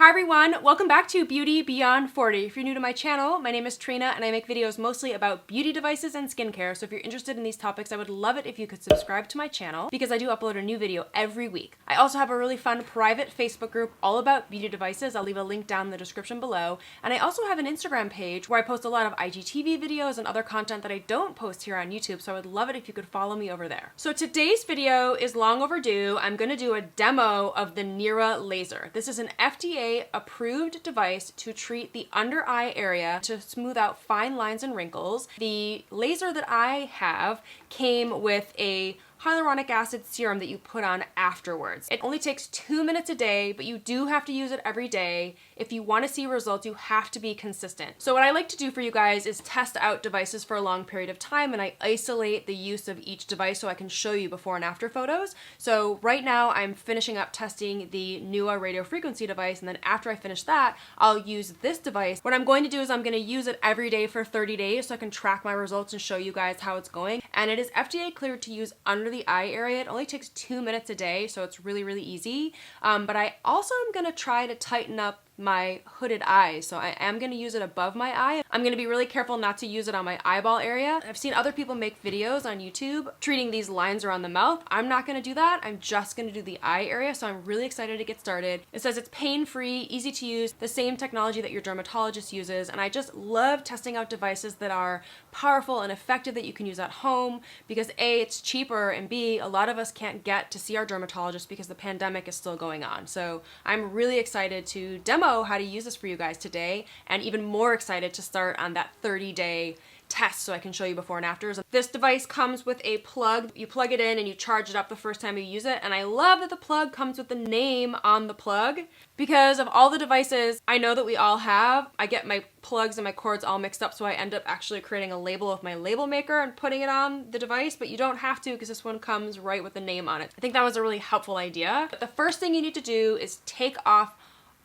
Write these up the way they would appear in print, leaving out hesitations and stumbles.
Hi everyone, welcome back to Beauty Beyond 40. If you're new to my channel, my name is Trina and I make videos mostly about beauty devices and skincare. So if you're interested in these topics, I would love it if you could subscribe to my channel because I do upload a new video every week. I also have a really fun private Facebook group all about beauty devices. I'll leave a link down in the description below. And I also have an Instagram page where I post a lot of IGTV videos and other content that I don't post here on YouTube. So I would love it if you could follow me over there. So today's video is long overdue. I'm going to do a demo of the Nira laser. This is an FDA approved device to treat the under eye area to smooth out fine lines and wrinkles. The laser that I have came with a hyaluronic acid serum that you put on afterwards. It only takes 2 minutes a day, but you do have to use it every day. If you want to see results, you have to be consistent. So what I like to do for you guys is test out devices for a long period of time, and I isolate the use of each device so I can show you before and after photos. So right now I'm finishing up testing the Nira radio frequency device, and then after I finish that, I'll use this device. What I'm going to do is I'm going to use it every day for 30 days so I can track my results and show you guys how it's going. And it is FDA cleared to use under the eye area. It only takes 2 minutes a day, so it's really, really easy. But I also am going to try to tighten up my hooded eyes. So I am going to use it above my eye. I'm going to be really careful not to use it on my eyeball area. I've seen other people make videos on YouTube treating these lines around the mouth. I'm not going to do that. I'm just going to do the eye area. So I'm really excited to get started. It says it's pain-free, easy to use, the same technology that your dermatologist uses. And I just love testing out devices that are powerful and effective that you can use at home because A, it's cheaper, and B, a lot of us can't get to see our dermatologist because the pandemic is still going on. So I'm really excited to demo how to use this for you guys today, and even more excited to start on that 30-day test so I can show you before and afters. This device comes with a plug. You plug it in and you charge it up the first time you use it, and I love that the plug comes with the name on the plug because of all the devices I know that we all have. I get my plugs and my cords all mixed up, so I end up actually creating a label with my label maker and putting it on the device, but you don't have to because this one comes right with the name on it. I think that was a really helpful idea. But the first thing you need to do is take off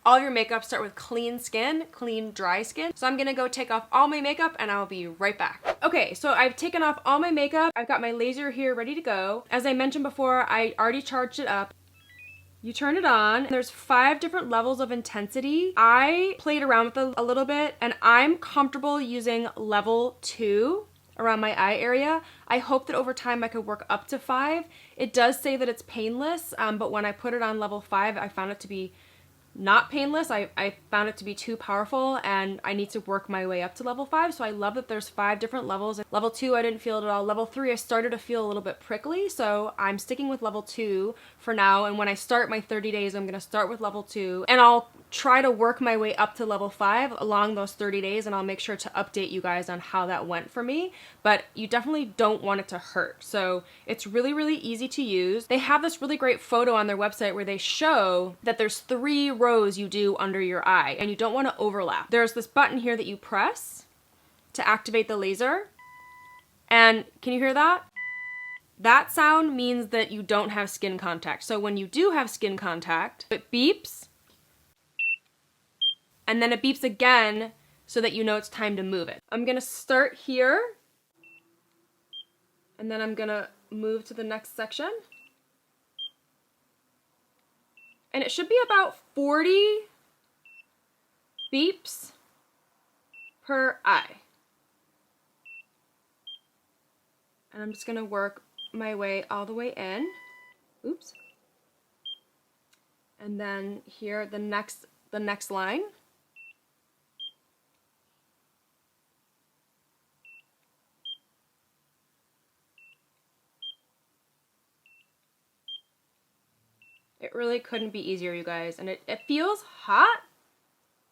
all your makeup. Start with clean skin, clean dry skin. So I'm gonna go take off all my makeup and I'll be right back. Okay, so I've taken off all my makeup. I've got my laser here ready to go. As I mentioned before, I already charged it up. You turn it on. There's 5 different levels of intensity. I played around with it a little bit and I'm comfortable using level 2 around my eye area. I hope that over time I could work up to 5. It does say that it's painless, but when I put it on level 5, I found it to be not painless. I found it to be too powerful and I need to work my way up to level 5. So I love that there's 5 different levels. Level 2, I didn't feel it at all. Level 3, I started to feel a little bit prickly. So I'm sticking with level 2 for now. And when I start my 30 days, I'm going to start with level 2 and I'll try to work my way up to level 5 along those 30 days. And I'll make sure to update you guys on how that went for me. But you definitely don't want it to hurt. So it's really, really easy to use. They have this really great photo on their website where they show that there's 3 rows you do under your eye and you don't want to overlap. There's this button here that you press to activate the laser. And can you hear that? That sound means that you don't have skin contact. So when you do have skin contact, it beeps and then it beeps again so that you know it's time to move it. I'm gonna start here and then I'm gonna move to the next section. And it should be about 40 beeps per eye. And I'm just gonna work my way all the way in. Oops. And then here, the next line. It really couldn't be easier, you guys. And it feels hot,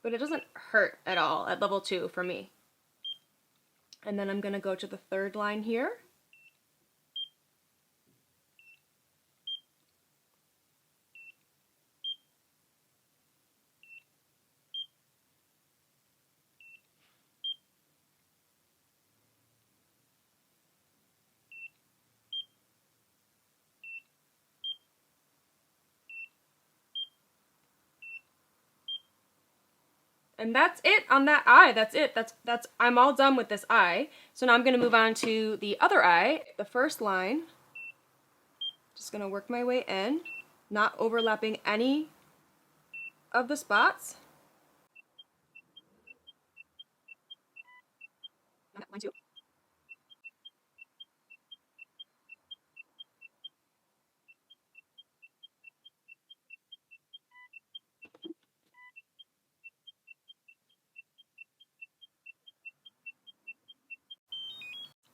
but it doesn't hurt at all at level 2 for me. And then I'm gonna go to the 3rd line here. And that's it on that eye. That's it. I'm all done with this eye. So now I'm going to move on to the other eye. The first line. Just going to work my way in, not overlapping any of the spots. Line 2.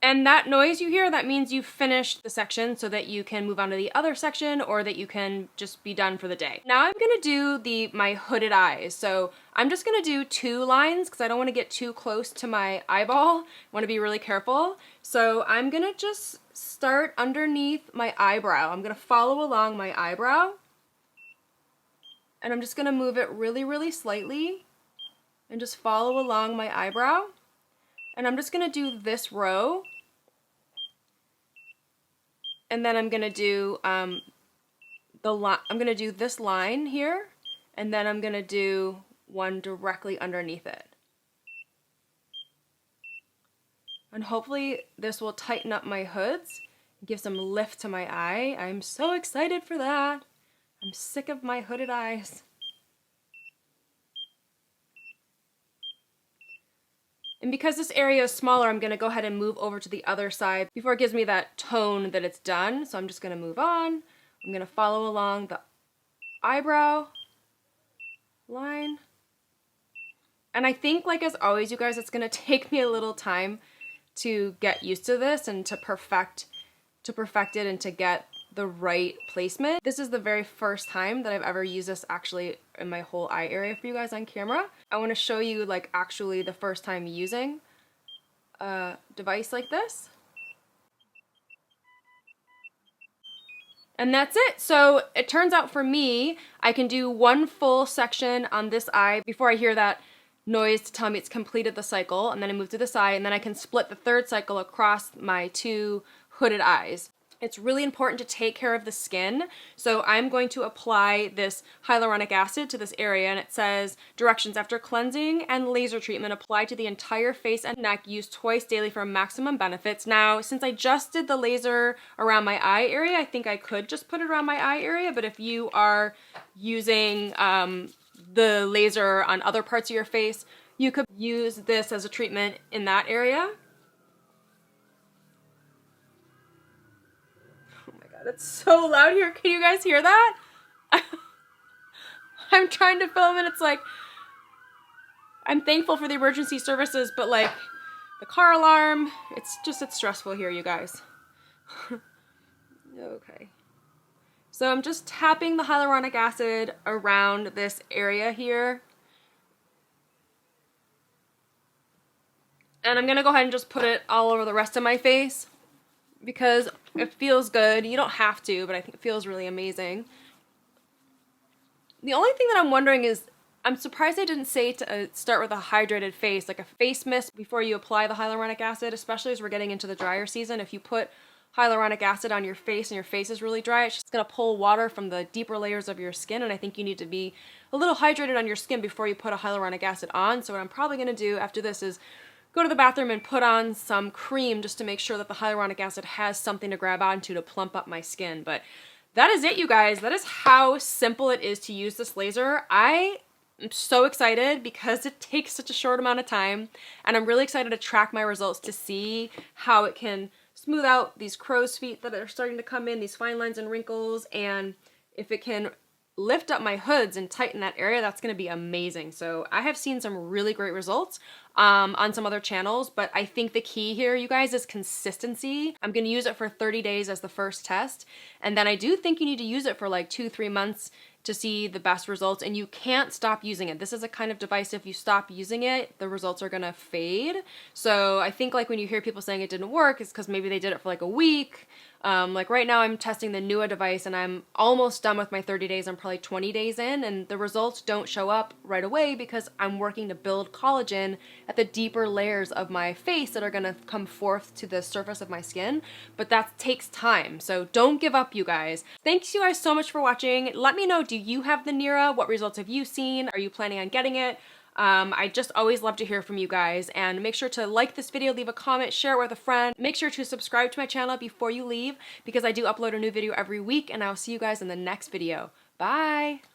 And that noise you hear, that means you've finished the section so that you can move on to the other section or that you can just be done for the day. Now I'm gonna do my hooded eyes. So I'm just gonna do 2 lines because I don't wanna get too close to my eyeball. I wanna be really careful. So I'm gonna just start underneath my eyebrow. I'm gonna follow along my eyebrow. And I'm just gonna move it really, really slightly and just follow along my eyebrow. And I'm just gonna do this row. And then I'm gonna do I'm gonna do this line here, and then I'm gonna do one directly underneath it. And hopefully this will tighten up my hoods, give some lift to my eye. I'm so excited for that. I'm sick of my hooded eyes. And because this area is smaller, I'm gonna go ahead and move over to the other side before it gives me that tone that it's done. So I'm just gonna move on. I'm gonna follow along the eyebrow line. And I think, like as always, you guys, it's gonna take me a little time to get used to this and to perfect it and to get the right placement. This is the very first time that I've ever used this actually in my whole eye area for you guys on camera. I want to show you like actually the first time using a device like this. And that's it. So it turns out for me, I can do 1 full section on this eye before I hear that noise to tell me it's completed the cycle, and then I move to this eye, and then I can split the 3rd cycle across my 2 hooded eyes. It's really important to take care of the skin. So I'm going to apply this hyaluronic acid to this area, and it says directions: after cleansing and laser treatment, apply to the entire face and neck, use twice daily for maximum benefits. Now, since I just did the laser around my eye area, I think I could just put it around my eye area, but if you are using the laser on other parts of your face, you could use this as a treatment in that area. It's so loud here. Can you guys hear that? I'm trying to film and it's like, I'm thankful for the emergency services, but like the car alarm, it's stressful here, you guys. Okay. So I'm just tapping the hyaluronic acid around this area here. And I'm gonna go ahead and just put it all over the rest of my face, because it feels good. You don't have to, but I think it feels really amazing. The only thing that I'm wondering is, I'm surprised I didn't say to start with a hydrated face, like a face mist before you apply the hyaluronic acid, especially as we're getting into the drier season. If you put hyaluronic acid on your face and your face is really dry, it's just gonna pull water from the deeper layers of your skin, and I think you need to be a little hydrated on your skin before you put a hyaluronic acid on. So what I'm probably gonna do after this is go to the bathroom and put on some cream just to make sure that the hyaluronic acid has something to grab onto to plump up my skin. But that is it, you guys. That is how simple it is to use this laser. I am so excited because it takes such a short amount of time, and I'm really excited to track my results to see how it can smooth out these crow's feet that are starting to come in, these fine lines and wrinkles, and if it can lift up my hoods and tighten that area, that's going to be amazing. So I have seen some really great results on some other channels, but I think the key here, you guys, is consistency. I'm going to use it for 30 days as the first test, and then I do think you need to use it for like 2-3 months to see the best results, and you can't stop using it. This is a kind of device, if you stop using it, the results are gonna fade. So I think like when you hear people saying it didn't work, it's because maybe they did it for like a week. Like right now I'm testing the Nira device and I'm almost done with my 30 days. I'm probably 20 days in, and the results don't show up right away because I'm working to build collagen at the deeper layers of my face that are gonna come forth to the surface of my skin, but that takes time. So don't give up, you guys. Thanks you guys so much for watching. Let me know, do you have the Nira? What results have you seen? Are you planning on getting it? I just always love to hear from you guys, and make sure to like this video, leave a comment, share it with a friend. Make sure to subscribe to my channel before you leave because I do upload a new video every week, and I'll see you guys in the next video. Bye!